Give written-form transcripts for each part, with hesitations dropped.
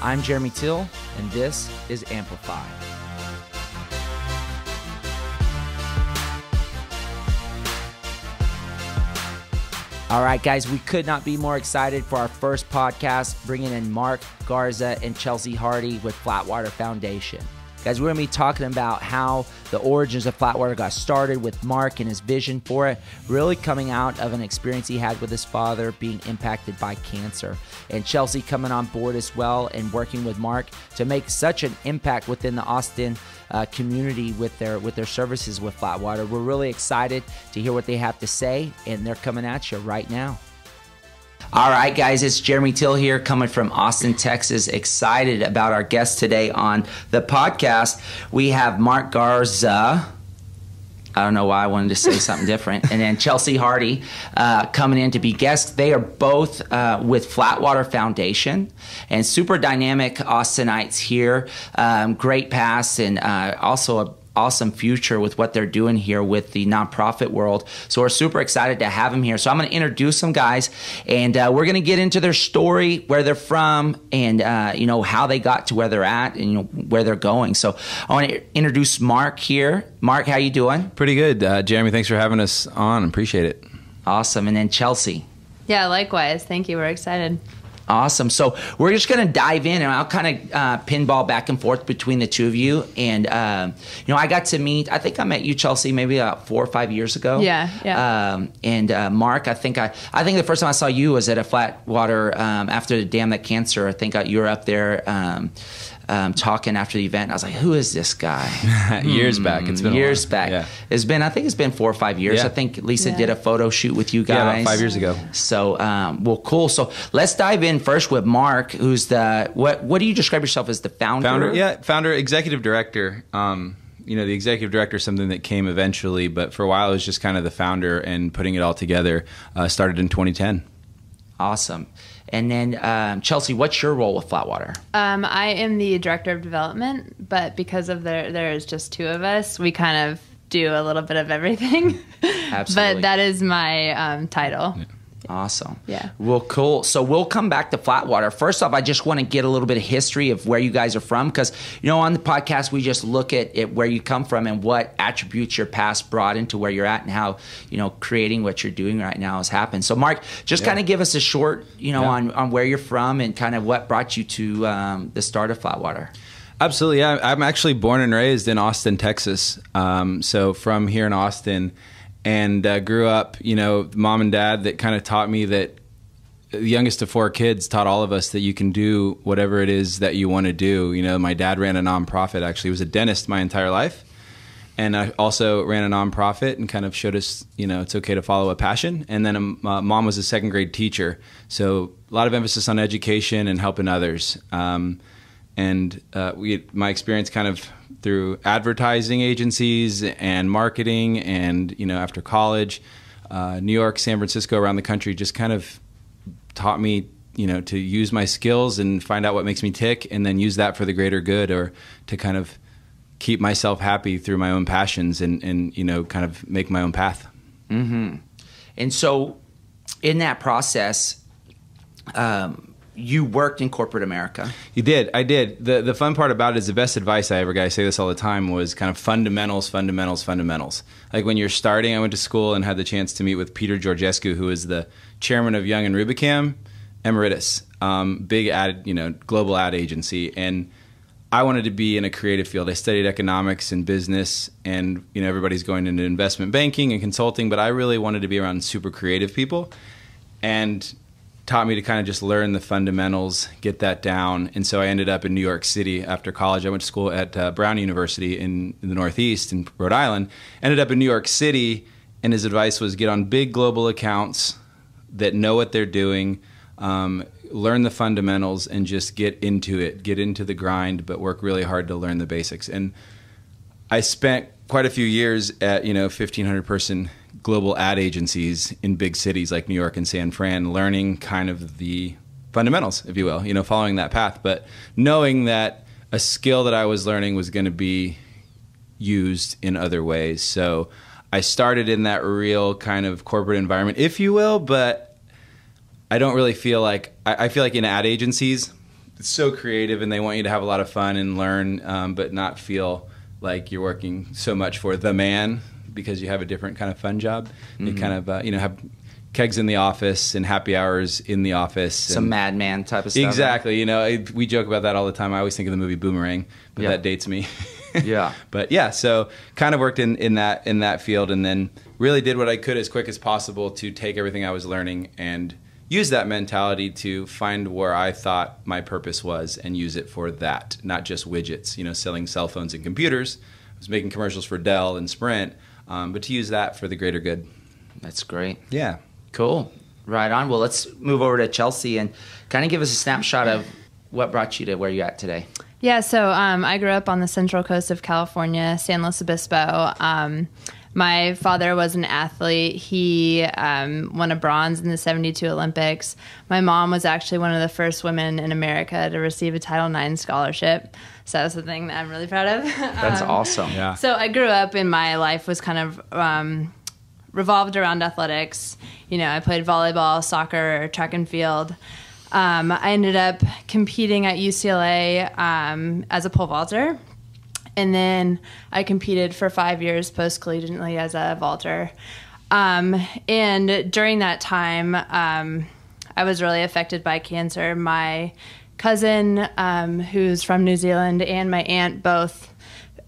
I'm Jeremy Till, and this is Amplify. All right, guys, we could not be more excited for our first podcast, bringing in Mark, Garza, and Chelsea Hardee with Flatwater Foundation. Guys, we're going to be talking about how the origins of Flatwater got started with Mark and his vision for it, really coming out of an experience he had with his father being impacted by cancer. And Chelsea coming on board as well and working with Mark to make such an impact within the Austin community with their services with Flatwater. We're really excited to hear what they have to say, and they're coming at you right now. All right, guys, it's Jeremy Till here coming from Austin, Texas. Excited about our guest today on the podcast. We have Mark Garza. I don't know why I wanted to say something different. And then Chelsea Hardee coming in to be guests. They are both with Flatwater Foundation and super dynamic Austinites here. Great past and also a awesome future with what they're doing here with the nonprofit world. So we're super excited to have them here. So I'm going to introduce them, guys, and we're going to get into their story, where they're from, and how they got to where they're at, and where they're going. So I want to introduce Mark here. Mark, how you doing? Pretty good, Jeremy. Thanks for having us on. Appreciate it. Awesome. And then Chelsea. Yeah, likewise. Thank you. We're excited. Awesome. So we're just going to dive in, and I'll kind of pinball back and forth between the two of you. And, I got to meet, I think I met you, Chelsea, maybe about 4 or 5 years ago. Yeah. And Mark, I think the first time I saw you was at a Flatwater after the Damn That Cancer. I think you were up there talking after the event. I was like, who is this guy? Years back. It's been years back. Yeah. I think it's been 4 or 5 years. Yeah. I think Lisa did a photo shoot with you guys. Yeah, about 5 years ago. So, cool. So let's dive in first with Mark, who's what do you describe yourself as, the founder? Founder, executive director. The executive director is something that came eventually, but for a while I was just kind of the founder and putting it all together. Started in 2010. Awesome. And then, Chelsea, what's your role with Flatwater? I am the director of development, but because of there's just two of us, we kind of do a little bit of everything. Absolutely. But that is my title. Yeah. Awesome. Yeah. Well, cool. So we'll come back to Flatwater. First off, I just want to get a little bit of history of where you guys are from, because, on the podcast, we just look at where you come from and what attributes your past brought into where you're at, and how, creating what you're doing right now has happened. So, Mark, just kind of give us a short, on where you're from and kind of what brought you to the start of Flatwater. Absolutely. Yeah. I'm actually born and raised in Austin, Texas. So from here in Austin. And grew up, mom and dad that kind of taught me that the youngest of 4 kids taught all of us that you can do whatever it is that you want to do. My dad ran a nonprofit. Actually, he was a dentist my entire life. And I also ran a nonprofit and kind of showed us, it's okay to follow a passion. And then mom was a 2nd grade teacher. So a lot of emphasis on education and helping others. My experience kind of through advertising agencies and marketing and, after college, New York, San Francisco, around the country, just kind of taught me, to use my skills and find out what makes me tick, and then use that for the greater good, or to kind of keep myself happy through my own passions and kind of make my own path. Mm-hmm. And so in that process, you worked in corporate America. You did. I did. The fun part about it is the best advice I ever got, I say this all the time, was kind of fundamentals. Like when you're starting, I went to school and had the chance to meet with Peter Georgescu, who is the chairman of Young and Rubicam Emeritus, big ad, global ad agency. And I wanted to be in a creative field. I studied economics and business, and everybody's going into investment banking and consulting, but I really wanted to be around super creative people. And taught me to kind of just learn the fundamentals, get that down. And so I ended up in New York City after college. I went to school at Brown University in the Northeast in Rhode Island. Ended up in New York City, and his advice was get on big global accounts that know what they're doing, learn the fundamentals, and just get into it, get into the grind, but work really hard to learn the basics. And I spent quite a few years at 1,500 person global ad agencies in big cities like New York and San Fran, learning kind of the fundamentals, if you will, following that path, but knowing that a skill that I was learning was going to be used in other ways. So I started in that real kind of corporate environment, if you will, but I don't really feel like, I feel like in ad agencies, so creative, and they want you to have a lot of fun and learn, but not feel like you're working so much for the man because you have a different kind of fun job. You kind of have kegs in the office and happy hours in the office. Some madman type of stuff. Exactly. We joke about that all the time. I always think of the movie Boomerang, but that dates me. Yeah. But yeah, so kind of worked in that field, and then really did what I could as quick as possible to take everything I was learning and use that mentality to find where I thought my purpose was and use it for that, not just widgets, selling cell phones and computers. I was making commercials for Dell and Sprint, but to use that for the greater good. That's great. Yeah. Cool. Right on. Well, let's move over to Chelsea and kind of give us a snapshot of what brought you to where you're at today. Yeah, so I grew up on the central coast of California, San Luis Obispo. My father was an athlete. He won a bronze in the 72 Olympics. My mom was actually one of the first women in America to receive a Title IX scholarship. So that was the thing that I'm really proud of. That's awesome. Yeah. So I grew up, and my life was kind of revolved around athletics. I played volleyball, soccer, track and field. I ended up competing at UCLA as a pole vaulter. And then I competed for 5 years post-collegiately as a vaulter. And during that time, I was really affected by cancer. My cousin, who's from New Zealand, and my aunt both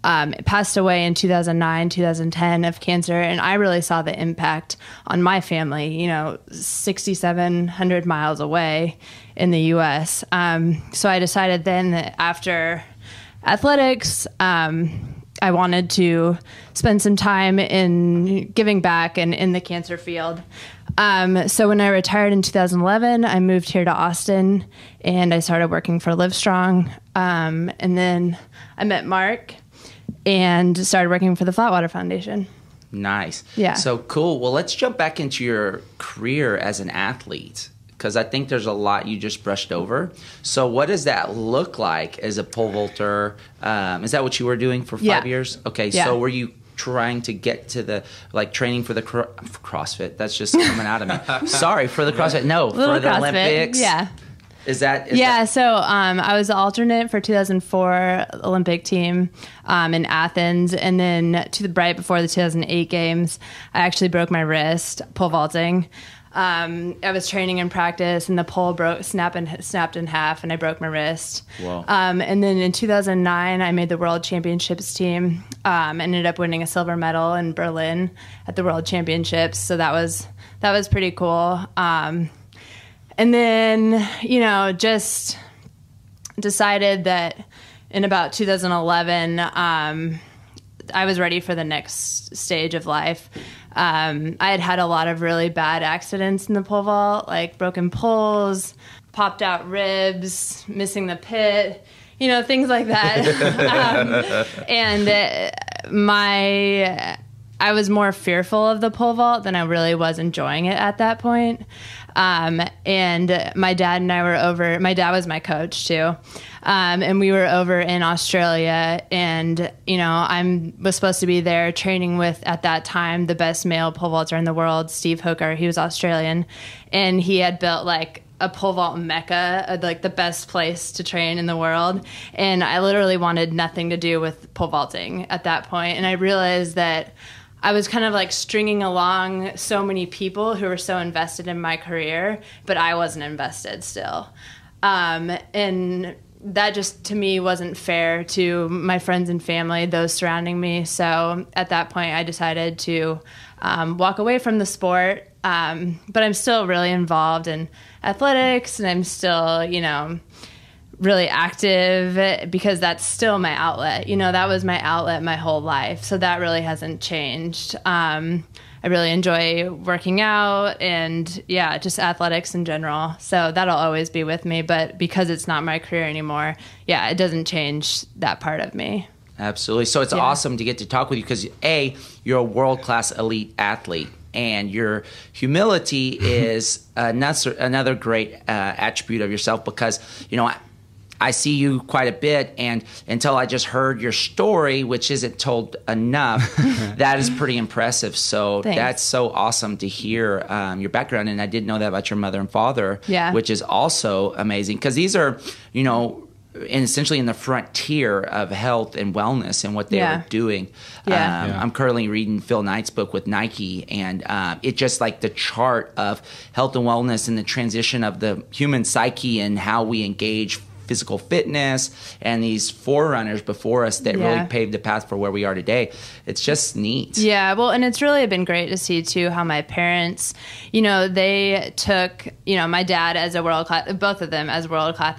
passed away in 2009, 2010 of cancer. And I really saw the impact on my family, 6,700 miles away in the U.S. So I decided then that after athletics, I wanted to spend some time in giving back and in the cancer field. So when I retired in 2011, I moved here to Austin, and I started working for Livestrong. And then I met Mark and started working for the Flatwater Foundation. Nice. Yeah. So cool. Well, let's jump back into your career as an athlete, because I think there's a lot you just brushed over. So what does that look like as a pole vaulter? Is that what you were doing for 5 years? Okay. Yeah. So were you trying to get to the, training for the CrossFit? That's just coming out of me. Sorry, for the CrossFit. No, for the CrossFit. Olympics. Yeah. Is that? So I was the alternate for 2004 Olympic team in Athens, and then right before the 2008 games, I actually broke my wrist pole vaulting. I was training in practice, and the pole snapped in half, and I broke my wrist. Wow. And then in 2009, I made the World Championships team. Ended up winning a silver medal in Berlin at the World Championships. So that was pretty cool. And then, just decided that in about 2011, I was ready for the next stage of life. I had a lot of really bad accidents in the pole vault, like broken poles, popped out ribs, missing the pit, things like that. I was more fearful of the pole vault than I really was enjoying it at that point. And my dad and I were over, my dad was my coach too. And we were over in Australia, and, I was supposed to be there training with, at that time, the best male pole vaulter in the world, Steve Hooker. He was Australian, and he had built a pole vault mecca, the best place to train in the world. And I literally wanted nothing to do with pole vaulting at that point. And I realized that I was kind of stringing along so many people who were so invested in my career, but I wasn't invested still. And that just, to me, wasn't fair to my friends and family, those surrounding me. So at that point, I decided to walk away from the sport. But I'm still really involved in athletics, and I'm still, really active, because that's still my outlet. That was my outlet my whole life. So that really hasn't changed. I really enjoy working out and, just athletics in general. So that'll always be with me. But because it's not my career anymore, it doesn't change that part of me. Absolutely. So it's awesome to get to talk with you because, A, you're a world-class elite athlete, and your humility is another great attribute of yourself because, I see you quite a bit, and until I just heard your story, which isn't told enough, that is pretty impressive. So Thanks. That's so awesome to hear your background, and I didn't know that about your mother and father, which is also amazing, because these are, essentially in the frontier of health and wellness and what they were doing. I'm currently reading Phil Knight's book with Nike, and it just like the chart of health and wellness and the transition of the human psyche and how we engage physical fitness and these forerunners before us that really paved the path for where we are today. It's just neat. Yeah, well, and it's really been great to see too how my parents, they took, my dad as a world-class, both of them as world-class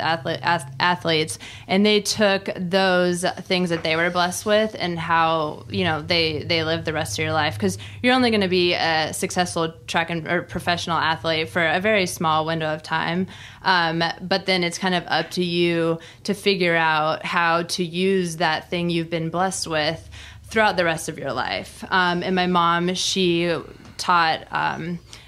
athletes, and they took those things that they were blessed with and how, they live the rest of your life, because you're only going to be a successful or professional athlete for a very small window of time. But then it's kind of up to you to figure out how to use that thing you've been blessed with throughout the rest of your life. And my mom, she taught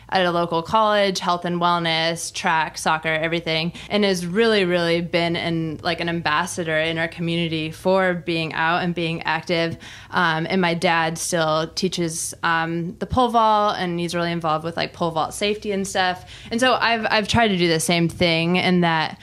at a local college, health and wellness, track, soccer, everything, and has really, really been an ambassador in our community for being out and being active. And my dad still teaches the pole vault, and he's really involved with pole vault safety and stuff. And so I've tried to do the same thing in that,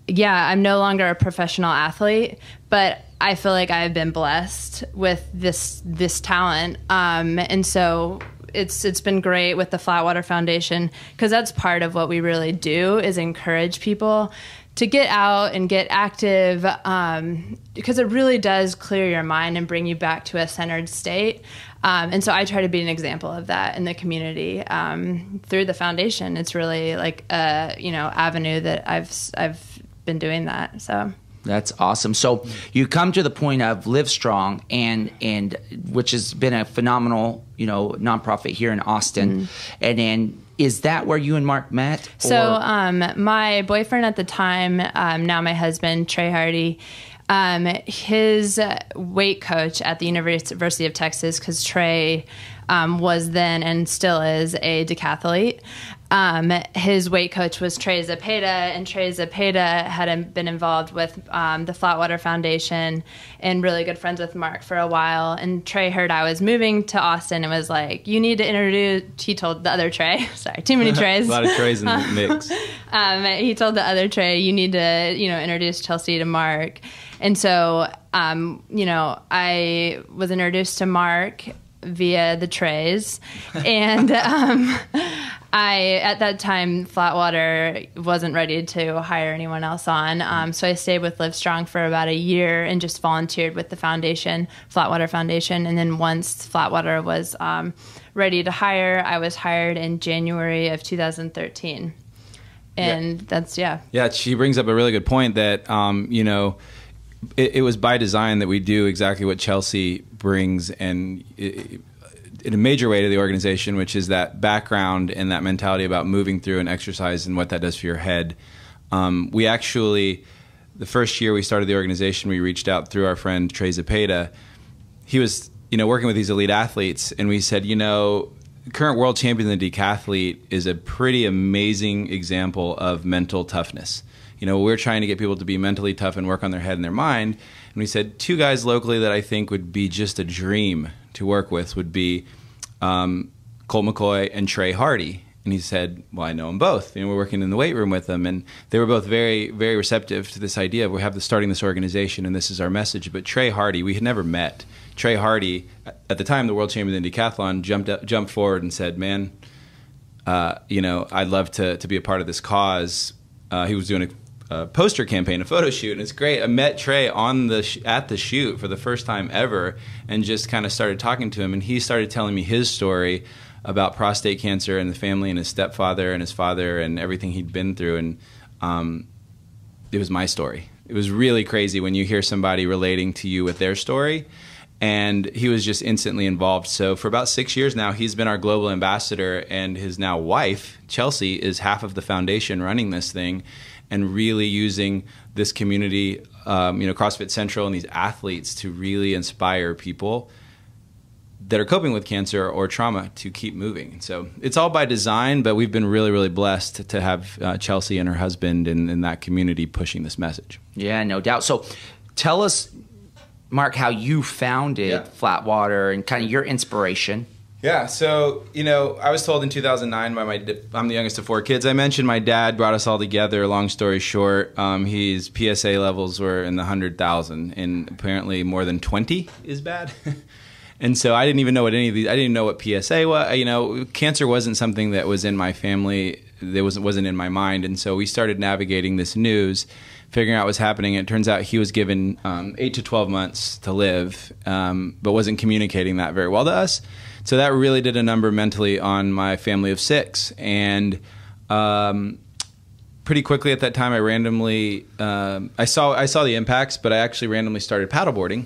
I'm no longer a professional athlete, but I feel like I've been blessed with this talent. And so it's been great with the Flatwater Foundation, because that's part of what we really do is encourage people to get out and get active, because it really does clear your mind and bring you back to a centered state. And so I try to be an example of that in the community through the foundation. It's really like a avenue that I've been doing that. So that's awesome. So you come to the point of Live Strong, and which has been a phenomenal, nonprofit here in Austin. And then is that where you and Mark met? So my boyfriend at the time, now my husband, Trey Hardee, his weight coach at the University of Texas, because Trey was then and still is a decathlete. His weight coach was Trey Zepeda, and Trey Zepeda had been involved with the Flatwater Foundation and really good friends with Mark for a while. And Trey heard I was moving to Austin and was like, you need to introduce, he told the other Trey, sorry, too many Treys. A lot of Treys in the mix. He told the other Trey, you need to, introduce Chelsea to Mark. And so, I was introduced to Mark via the Treys, and at that time, Flatwater wasn't ready to hire anyone else on, so I stayed with Live Strong for about a year and just volunteered with the foundation, Flatwater Foundation, and then once Flatwater was ready to hire, I was hired in January of 2013, and that's, Yeah, she brings up a really good point that, it was by design that we do exactly what Chelsea brings, and in a major way to the organization, which is that background and that mentality about moving through and exercise and what that does for your head. We actually, the first year we started the organization, we reached out through our friend Trey Zepeda. He was, working with these elite athletes, and we said, current world champion in the decathlete is a pretty amazing example of mental toughness. We're trying to get people to be mentally tough and work on their head and their mind. And we said two guys locally that I think would be just a dream to work with would be Colt McCoy and Trey Hardee. And he said, well, I know them both. We're working in the weight room with them. And they were both very, very receptive to this idea of we have starting this organization and this is our message. But Trey Hardee, we had never met. Trey Hardee, at the time the world champion in decathlon, jumped forward and said, man, I'd love to be a part of this cause. He was doing a poster campaign, a photo shoot, and it's great. I met Trey at the shoot for the first time ever, and just kind of started talking to him, and he started telling me his story about prostate cancer and the family and his stepfather and his father and everything he'd been through, and it was my story. It was really crazy when you hear somebody relating to you with their story, and he was just instantly involved. So for about 6 years now, he's been our global ambassador, and his now wife, Chelsea, is half of the foundation running this thing, and really using this community, CrossFit Central and these athletes to really inspire people. that are coping with cancer or trauma to keep moving. And so it's all by design, but we've been really, really blessed to have Chelsea and her husband in that community pushing this message. Yeah, no doubt. So tell us, Mark, how you founded Flatwater and kind of your inspiration. Yeah, so, I was told in 2009 by I'm the youngest of 4 kids. I mentioned my dad brought us all together. Long story short, his PSA levels were in the 100,000, and apparently more than 20 is bad. And so I didn't even know what any of these, I didn't know what PSA was. Cancer wasn't something that was in my family, that wasn't in my mind. And so we started navigating this news, figuring out what was happening. And it turns out he was given 8 to 12 months to live, but wasn't communicating that very well to us. So that really did a number mentally on my family of 6. And pretty quickly at that time, I randomly, I saw the impacts, but I actually randomly started paddleboarding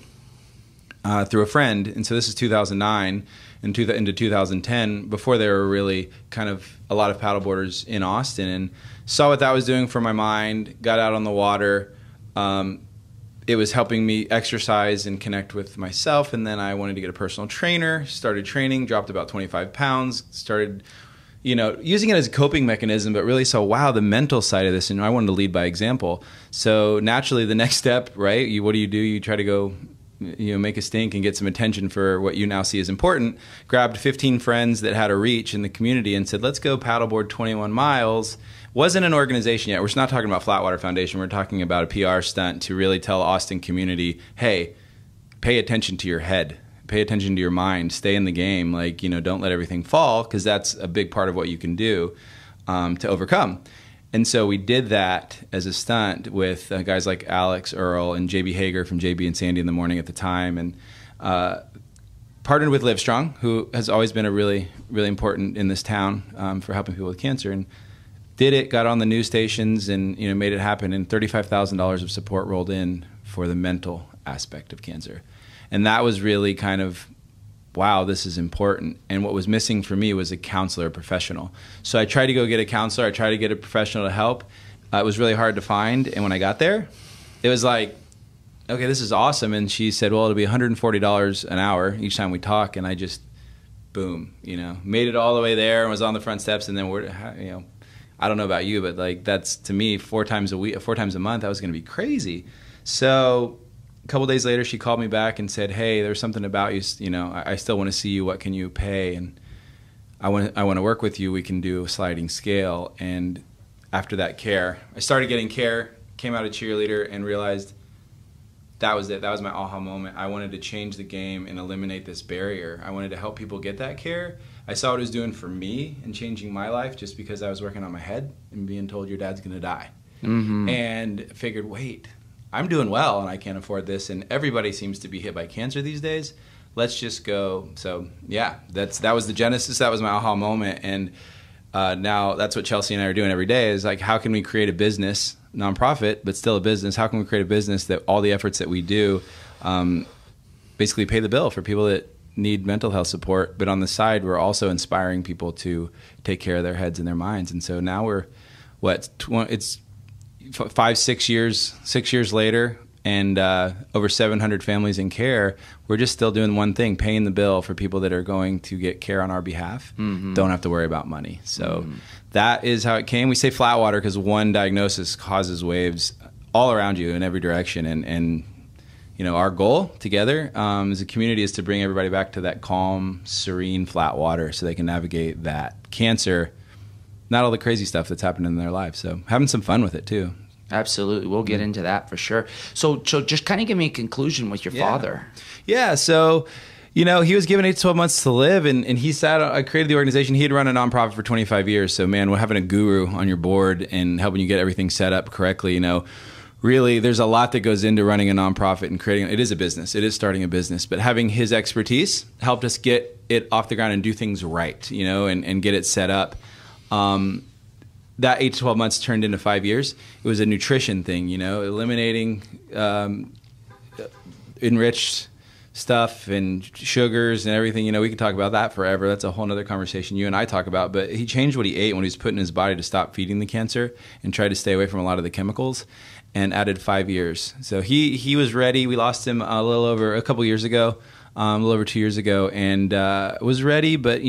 through a friend. And so this is 2009 into 2010, before there were really kind of a lot of paddleboarders in Austin, and saw what that was doing for my mind, got out on the water. It was helping me exercise and connect with myself, and then I wanted to get a personal trainer, started training, dropped about 25 pounds, started using it as a coping mechanism, but really saw, wow, the mental side of this, and I wanted to lead by example. So naturally the next step, right, what do? You try to go make a stink and get some attention for what you now see as important. Grabbed 15 friends that had a reach in the community and said, let's go paddleboard 21 miles. Wasn't an organization yet. We're not talking about Flatwater Foundation. We're talking about a PR stunt to really tell Austin community, hey, pay attention to your head. Pay attention to your mind. Stay in the game. Don't let everything fall, because that's a big part of what you can do to overcome. And so we did that as a stunt with guys like Alex Earl and JB Hager from JB and Sandy in the Morning at the time, and partnered with Livestrong, who has always been a really, really important in this town for helping people with cancer, and did it, got on the news stations, and made it happen. And $35,000 of support rolled in for the mental aspect of cancer, and that was really kind of, wow, this is important. And what was missing for me was a counselor, a professional. So I tried to go get a counselor. I tried to get a professional to help. It was really hard to find. And when I got there, it was like, okay, this is awesome. And she said, well, it'll be $140 an hour each time we talk. And I just, boom, made it all the way there and was on the front steps. And then I don't know about you, but that's, to me, 4 times a month, that was going to be crazy. So a couple days later, she called me back and said, hey, there's something about you, I still want to see you. What can you pay? And I want to work with you. We can do a sliding scale. And after that I started getting care, came out a cheerleader, and realized that was it. That was my aha moment. I wanted to change the game and eliminate this barrier. I wanted to help people get that care. I saw what it was doing for me and changing my life, just because I was working on my head and being told your dad's going to die. Mm-hmm. And figured, wait, I'm doing well and I can't afford this, and everybody seems to be hit by cancer these days. Let's just go. So yeah, that was the genesis. That was my aha moment. And now that's what Chelsea and I are doing every day, is how can we create a business, nonprofit, but still a business? How can we create a business that all the efforts that we do basically pay the bill for people that need mental health support, but on the side, we're also inspiring people to take care of their heads and their minds. And so now we're, it's 6 years later, and over 700 families in care. We're just still doing one thing, paying the bill for people that are going to get care on our behalf. Mm-hmm. Don't have to worry about money. So that is how it came. We say Flatwater because one diagnosis causes waves all around you in every direction. And our goal together as a community is to bring everybody back to that calm, serene, flat water so they can navigate that cancer, not all the crazy stuff that's happening in their lives. So having some fun with it too. Absolutely. We'll get into that for sure. So just kind of give me a conclusion with your father. Yeah. So, he was given 8 to 12 months to live, and he I created the organization. He had run a nonprofit for 25 years. So man, having a guru on your board and helping you get everything set up correctly, really there's a lot that goes into running a nonprofit and creating it is a business. It is starting a business, but having his expertise helped us get it off the ground and do things right, and get it set up. That 8 to 12 months turned into 5 years. It was a nutrition thing, eliminating enriched stuff and sugars and everything. We could talk about that forever. That's a whole other conversation you and I talk about. But he changed what he ate when he was put in his body to stop feeding the cancer and tried to stay away from a lot of the chemicals, and added 5 years. So he was ready. We lost him a couple years ago. a little over 2 years ago, and was ready, but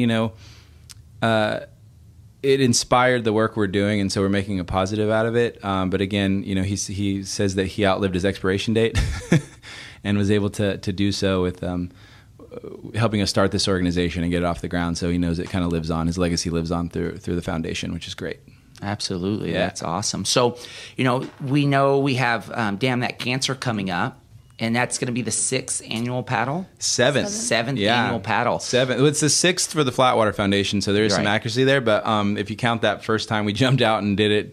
it inspired the work we're doing, and so we're making a positive out of it. But again, he says that he outlived his expiration date and was able to do so with helping us start this organization and get it off the ground. So he knows it kind of lives on. His legacy lives on through the foundation, which is great. Absolutely. Yeah. That's awesome. So, we know we have Damn That Cancer coming up. And that's going to be the 6th annual paddle? Seventh annual paddle. 7th. Well, it's the 6th for the Flatwater Foundation, so there is some accuracy there. But if you count that first time we jumped out and did it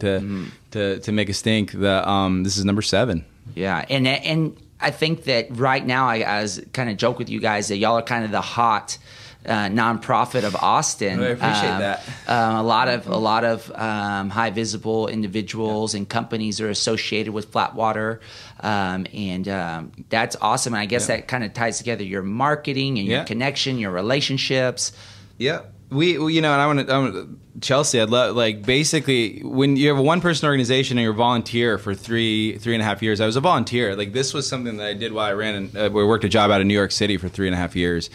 to make a stink, this is number 7. Yeah, and I think that right now, I was kind of joke with you guys that y'all are kind of the hot nonprofit of Austin. I appreciate that. A lot of high visible individuals and companies are associated with Flatwater, and that's awesome. And I guess that kind of ties together your marketing and your connection, your relationships. Yeah. And I want to, Chelsea, I'd love, basically, when you have a one-person organization and you're a volunteer for three and a half years, I was a volunteer. This was something that I did while I ran, we worked a job out of New York City for 3.5 years.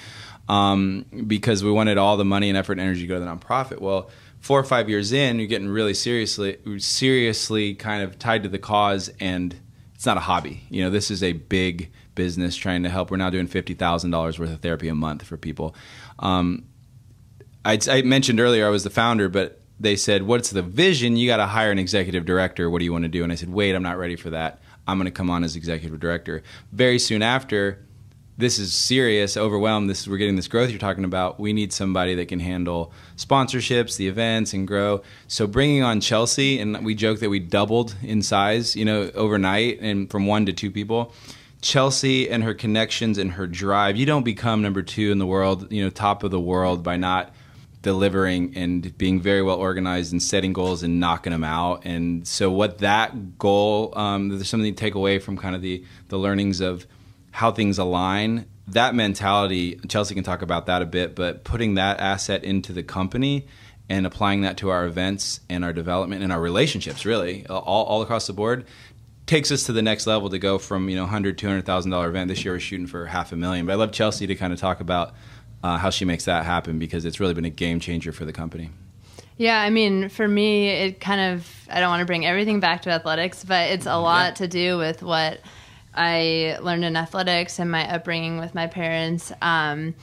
Because we wanted all the money and effort and energy to go to the nonprofit. Well, 4 or 5 years in, you're getting really seriously kind of tied to the cause, and it's not a hobby. This is a big business trying to help. We're now doing $50,000 worth of therapy a month for people. I mentioned earlier I was the founder, but they said, what's the vision? You got to hire an executive director. What do you want to do? And I said, wait, I'm not ready for that. I'm going to come on as executive director. Very soon after, this is serious, overwhelmed. We're getting this growth you're talking about. We need somebody that can handle sponsorships, the events, and grow. So bringing on Chelsea, and we joke that we doubled in size, overnight, and from 1 to 2 people. Chelsea and her connections and her drive. You don't become number 2 in the world, top of the world by not delivering and being very well organized and setting goals and knocking them out. And so what that goal, there's something to take away from kind of the learnings of how things align. That mentality, Chelsea can talk about that a bit, but putting that asset into the company and applying that to our events and our development and our relationships, really, all across the board, takes us to the next level to go from $100,000, $200,000 event. This year we're shooting for $500,000. But I'd love Chelsea to kind of talk about how she makes that happen, because it's really been a game changer for the company. Yeah, I mean, for me, it kind of, I don't want to bring everything back to athletics, but it's a lot to do with what I learned in athletics and my upbringing with my parents. There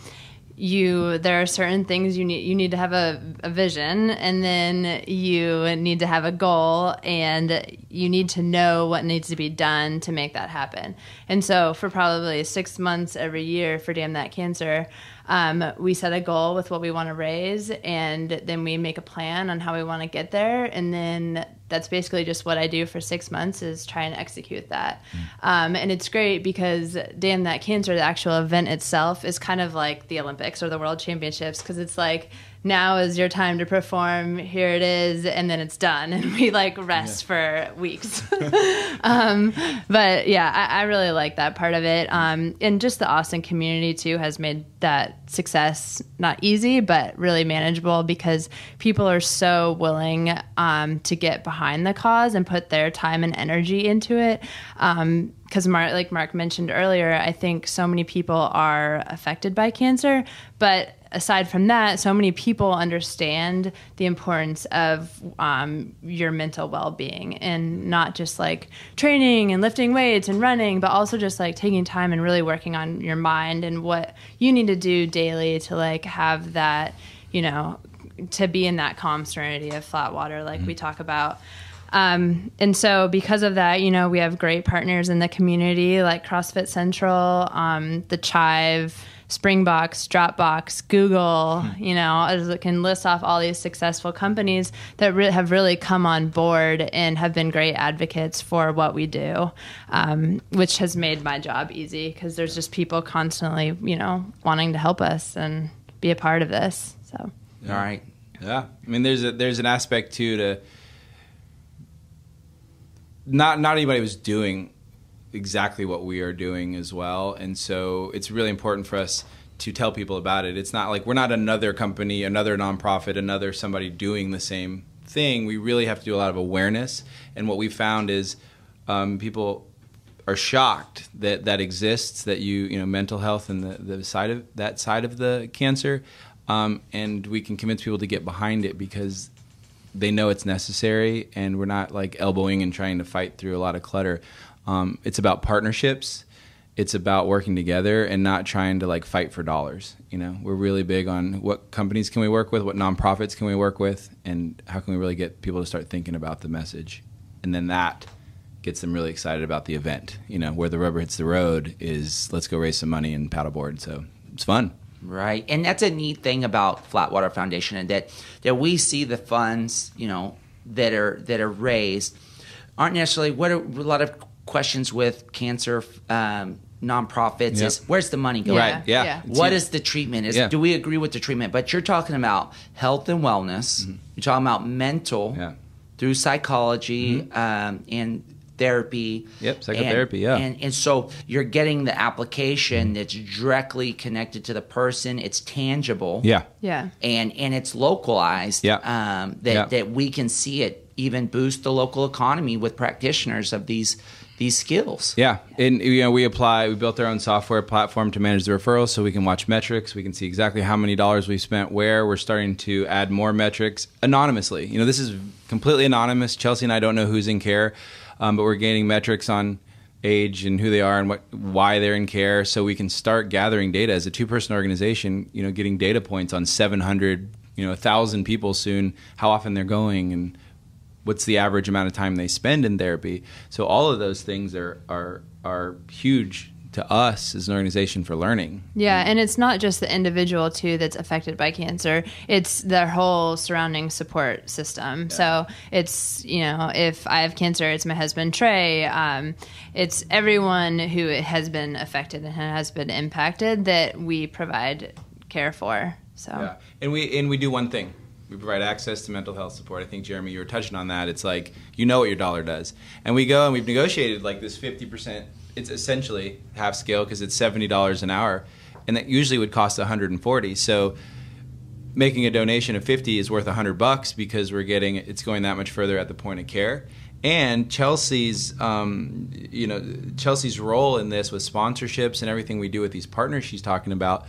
are certain things you need to have a vision, and then you need to have a goal, and you need to know what needs to be done to make that happen. And so for probably 6 months every year for Damn That Cancer, we set a goal with what we want to raise, and then we make a plan on how we want to get there, and then that's basically just what I do for 6 months, is try and execute that. And it's great because Damn That Cancer, the actual event itself, is kind of like the Olympics or the World Championships, because it's like, now is your time to perform, here it is, and then it's done, and we rest for weeks. But yeah, I really like that part of it. And just the Austin community too has made that success not easy, but really manageable, because people are so willing to get behind the cause and put their time and energy into it. Because like Mark mentioned earlier, I think so many people are affected by cancer, but aside from that, so many people understand the importance of your mental well-being, and not just training and lifting weights and running, but also just taking time and really working on your mind and what you need to do daily to have that, to be in that calm serenity of Flatwater, we talk about. And so because of that, we have great partners in the community like CrossFit Central, the Chive, Springbox, Dropbox, Google, as it can list off all these successful companies that have really come on board and have been great advocates for what we do, which has made my job easy, because there's just people constantly, wanting to help us and be a part of this. So, all right. Yeah. I mean, there's an aspect too to not anybody was doing exactly what we are doing as well, and so it's really important for us to tell people about it. It's not like we're not another company, another nonprofit, another somebody doing the same thing. We really have to do a lot of awareness, and what we found is people are shocked that that exists, that you know mental health and the side of that side of the cancer, and we can convince people to get behind it because they know it's necessary, and we're not like elbowing and trying to fight through a lot of clutter. It's about partnerships. It's about working together and not trying to like fight for dollars. You know, we're really big on what companies can we work with, what nonprofits can we work with, and how can we really get people to start thinking about the message. And then that gets them really excited about the event. You know, where the rubber hits the road is let's go raise some money and paddleboard. So it's fun. Right. And that's a neat thing about Flatwater Foundation, and that we see the funds, you know, that are raised aren't necessarily what are a lot of questions with cancer nonprofits is where's the money going? Right. Yeah. What is the treatment? Do we agree with the treatment? But you're talking about health and wellness. Mm-hmm. You're talking about mental through psychology and therapy. Yep, psychotherapy, And so you're getting the application that's directly connected to the person. It's tangible. Yeah. And it's localized. That we can see it even boost the local economy with practitioners of these skills. Yeah. And you know, we built our own software platform to manage the referrals so we can watch metrics. We can see exactly how many dollars we've spent where. We're starting to add more metrics anonymously. You know, this is completely anonymous. Chelsea and I don't know who's in care. But we're gaining metrics on age and who they are and why they're in care, so we can start gathering data as a two-person organization. You know, getting data points on 700, 1,000 people soon, how often they're going, and what's the average amount of time they spend in therapy. So all of those things are huge to us as an organization for learning. Yeah, and it's not just the individual too that's affected by cancer. It's their whole surrounding support system. Yeah. So it's, if I have cancer, it's my husband Trey. It's everyone who has been affected and has been impacted that we provide care for. So yeah, and we do one thing. We provide access to mental health support. I think, Jeremy, you were touching on that. It's like, what your dollar does. And we go and we've negotiated like this 50%. It's essentially half scale because it's $70 an hour, and that usually would cost $140. So making a donation of $50 is worth $100 because it's going that much further at the point of care. And Chelsea's, Chelsea's role in this with sponsorships and everything we do with these partners she's talking about.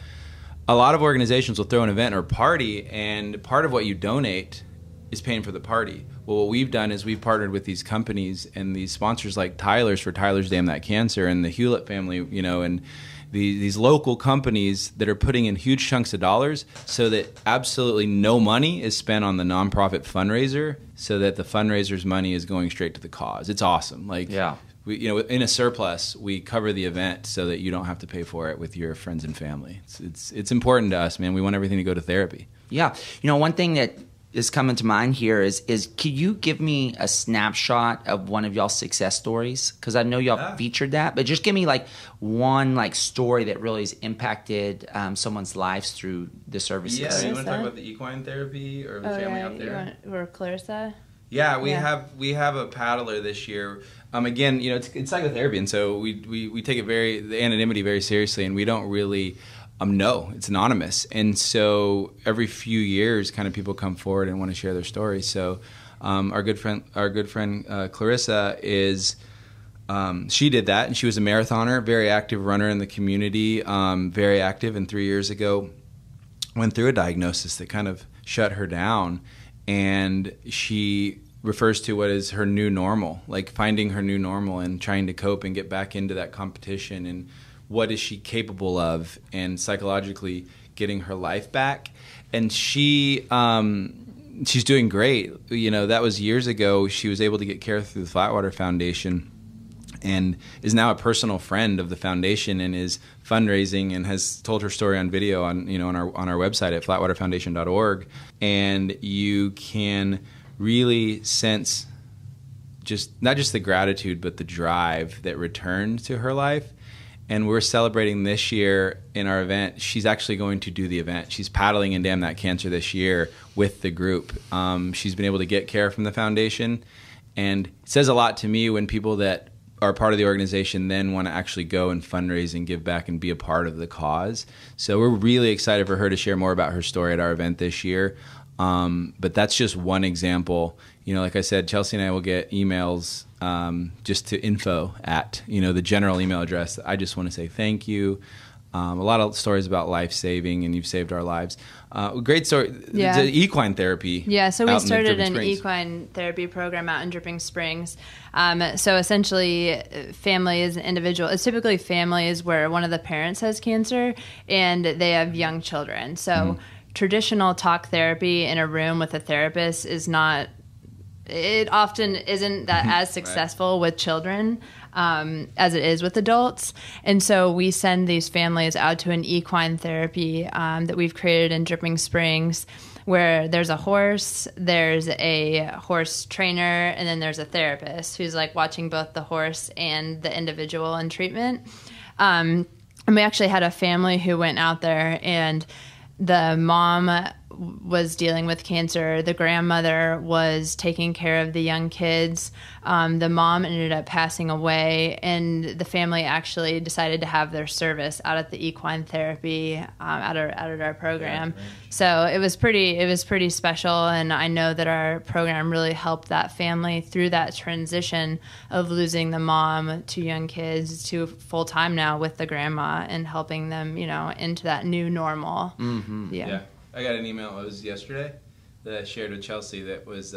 A lot of organizations will throw an event or party, and part of what you donate is paying for the party. Well, what we've done is we've partnered with these companies and these sponsors like Tyler's for Tyler's Damn That Cancer and the Hewlett family, and these local companies that are putting in huge chunks of dollars so that absolutely no money is spent on the nonprofit fundraiser, so that the fundraiser's money is going straight to the cause. It's awesome. We, in a surplus, we cover the event so that you don't have to pay for it with your friends and family. It's important to us, man. We want everything to go to therapy. Yeah. One thing that is coming to mind here is can you give me a snapshot of one of y'all's success stories? Because I know y'all featured that, but just give me one story that really has impacted someone's lives through the services. Yeah, you want to talk about the equine therapy or the family out there? Or Clarissa? Yeah, we have a paddler this year. Again, it's psychotherapy, and so we take the anonymity very seriously, and we don't really know. It's anonymous, and so every few years, kind of people come forward and want to share their story. So our good friend Clarissa is. She did that, and she was a marathoner, very active runner in the community, very active, and 3 years ago went through a diagnosis that kind of shut her down, and she refers to what is her new normal, like finding her new normal and trying to cope and get back into that competition, and what is she capable of, and psychologically getting her life back. And she's doing great. That was years ago. She was able to get care through the Flatwater Foundation and is now a personal friend of the foundation and is fundraising and has told her story on video on our website at flatwaterfoundation.org. And you can really sense not just the gratitude, but the drive that returned to her life. And we're celebrating this year in our event. She's actually going to do the event. She's paddling in Damn That Cancer this year with the group. She's been able to get care from the foundation. And it says a lot to me when people that are part of the organization then want to actually go and fundraise and give back and be a part of the cause. So we're really excited for her to share more about her story at our event this year. But that's just one example. like I said, Chelsea and I will get emails just to info at, the general email address. I just want to say thank you. A lot of stories about life saving, and you've saved our lives. Great story. Yeah. The equine therapy. Yeah, so we started an Springs. equine therapy program out in Dripping Springs. So essentially, families, it's typically families where one of the parents has cancer and they have young children. So traditional talk therapy in a room with a therapist it often isn't that as successful with children as it is with adults. And so we send these families out to an equine therapy that we've created in Dripping Springs, where there's a horse, there's a horse trainer, and then there's a therapist who's like watching both the horse and the individual in treatment. And we actually had a family who went out there, and the mom was dealing with cancer. The grandmother was taking care of the young kids. The mom ended up passing away, and the family actually decided to have their service out at the equine therapy out at our program. Yeah, so it was pretty special, and I know that our program really helped that family through that transition of losing the mom to young kids to full time now with the grandma, and helping them, into that new normal. Mm-hmm. Yeah. I got an email, it was yesterday, that I shared with Chelsea that was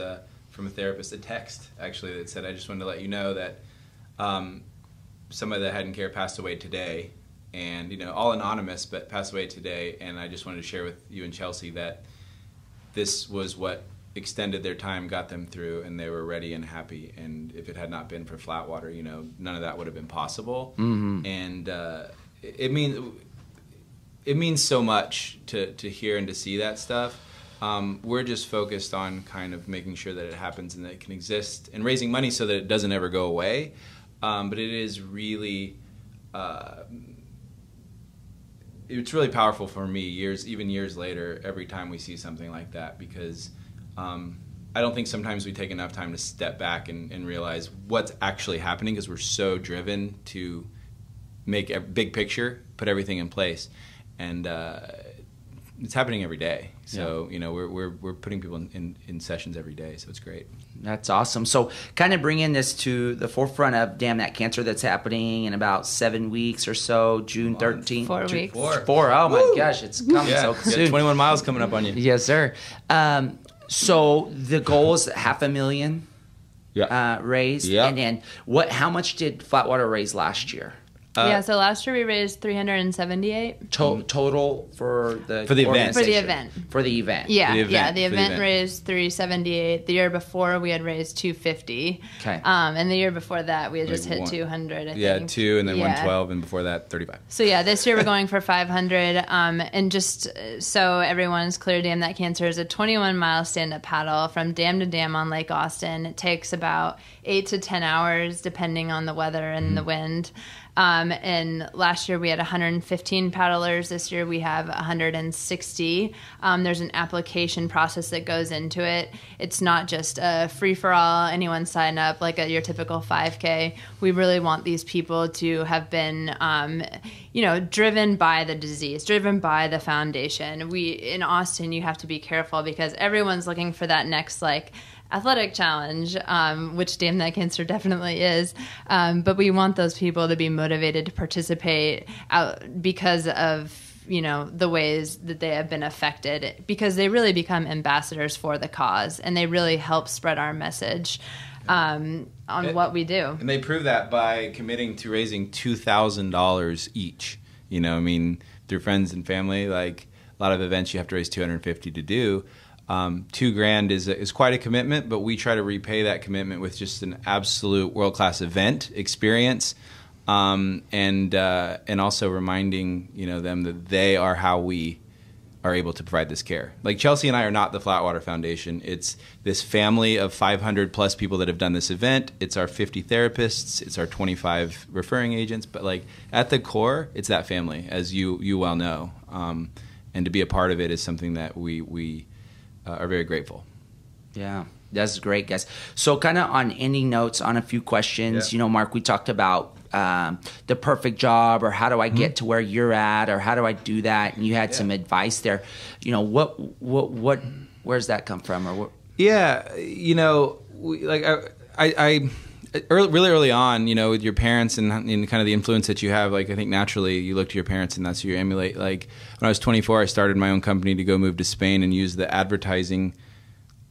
from a therapist, a text actually, that said, I just wanted to let you know that somebody that I had in care passed away today, and all anonymous, but passed away today, and I just wanted to share with you and Chelsea that this was what extended their time, got them through, and they were ready and happy, and if it had not been for Flatwater, none of that would have been possible. Mm-hmm. And it means so much to hear and to see that stuff. We're just focused on kind of making sure that it happens and that it can exist, and raising money so that it doesn't ever go away. But it is really, it's really powerful for me even years later, every time we see something like that, because I don't think sometimes we take enough time to step back and realize what's actually happening, because we're so driven to make a big picture, put everything in place. And it's happening every day. So, we're putting people in sessions every day. So it's great. That's awesome. So kind of bringing this to the forefront of, that cancer that's happening in about 7 weeks or so, June 13th. 4 weeks. Four. Oh, my gosh. It's coming so soon. 21 miles coming up on you. Yes, sir. So the goal is $500,000 raised. Yeah. And then how much did Flatwater raise last year? So last year we raised $378 total for the event. For the event. The event raised $378. The year before we had raised $250. Okay. And the year before that we had just hit $200. I think. Yeah, 2, and then $112, and before that $35. So this year we're going for $500. And just so everyone's clear, Dam That Cancer is a 21-mile stand-up paddle from dam to dam on Lake Austin. It takes about 8 to 10 hours depending on the weather and the wind. And last year we had 115 paddlers. This year we have 160. There's an application process that goes into it. It's not just a free-for-all, anyone sign up like your typical 5K. We really want these people to have been, driven by the disease, driven by the foundation. In Austin, you have to be careful because everyone's looking for that next, athletic challenge, which Dam That Cancer definitely is. But we want those people to be motivated to participate because of, the ways that they have been affected, because they really become ambassadors for the cause, and they really help spread our message on what we do. And they prove that by committing to raising $2,000 each. Through friends and family, like a lot of events you have to raise $250 to do. $2,000 is quite a commitment, but we try to repay that commitment with just an absolute world-class event experience, and also reminding them that they are how we are able to provide this care. Like Chelsea and I are not the Flatwater Foundation. It's this family of 500 plus people that have done this event. It's our 50 therapists. It's our 25 referring agents. But at the core, it's that family, as you well know. And to be a part of it is something that we are very grateful. Yeah, that's great, guys. So kind of on ending notes on a few questions, Mark, we talked about the perfect job, or how do I get to where you're at, or how do I do that? And you had some advice there. Where's that come from? Or what? Yeah, I really early on, with your parents and kind of the influence that you have, I think naturally you look to your parents and that's who you emulate. When I was 24, I started my own company to go move to Spain and use the advertising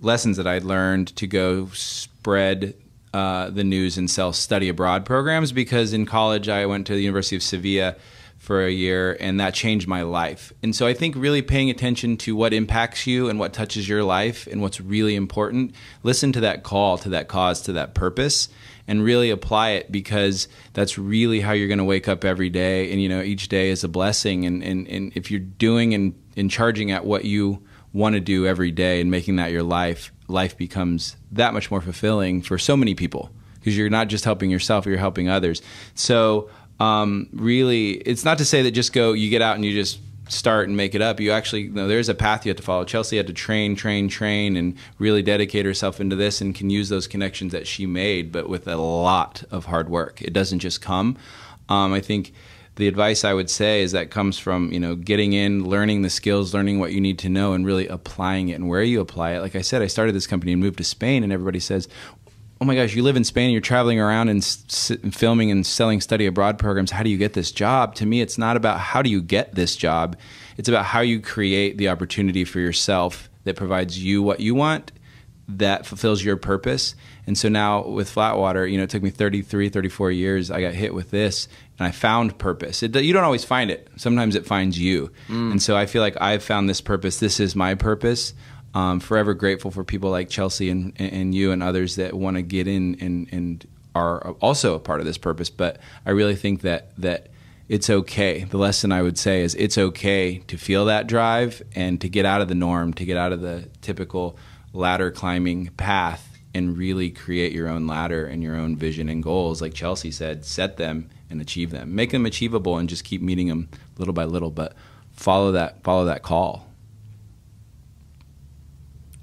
lessons that I'd learned to go spread the news and sell study abroad programs, because in college I went to the University of Sevilla for a year, and that changed my life. And so I think really paying attention to what impacts you and what touches your life and what's really important, listen to that call, to that cause, to that purpose, and really apply it, because that's really how you're going to wake up every day. And, each day is a blessing. And if you're doing and charging at what you want to do every day and making that your life becomes that much more fulfilling for so many people, because you're not just helping yourself, you're helping others. So really, it's not to say that you get out and you just start and make it up. You actually, there's a path you have to follow. Chelsea had to train, and really dedicate herself into this, and can use those connections that she made, but with a lot of hard work. It doesn't just come. I think the advice I would say is that comes from, getting in, learning the skills, learning what you need to know, and really applying it. And where you apply it, like I said, I started this company and moved to Spain, and everybody says, oh my gosh, you live in Spain and you're traveling around and filming and selling study abroad programs. How do you get this job? To me, it's not about how do you get this job. It's about how you create the opportunity for yourself that provides you what you want, that fulfills your purpose. And so now with Flatwater, it took me 33, 34 years. I got hit with this, and I found purpose. You don't always find it. Sometimes it finds you. And so I feel like I've found this purpose. This is my purpose. Forever grateful for people like Chelsea and you and others that want to get in and are also a part of this purpose. But I really think that it's okay. The lesson I would say is it's okay to feel that drive and to get out of the norm, to get out of the typical ladder climbing path and really create your own ladder and your own vision and goals. Like Chelsea said, set them and achieve them. Make them achievable and just keep meeting them little by little, but follow that call.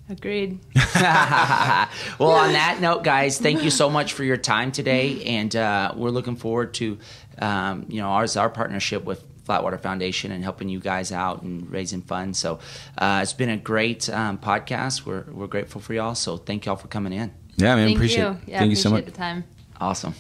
Agreed. Well, on that note, guys, thank you so much for your time today, and we're looking forward to our partnership with Flatwater Foundation and helping you guys out and raising funds. So it's been a great podcast. We're grateful for y'all. So thank y'all for coming in. Yeah, man, Thank appreciate you. it. Yeah, Thank you so much. Appreciate the time. Awesome.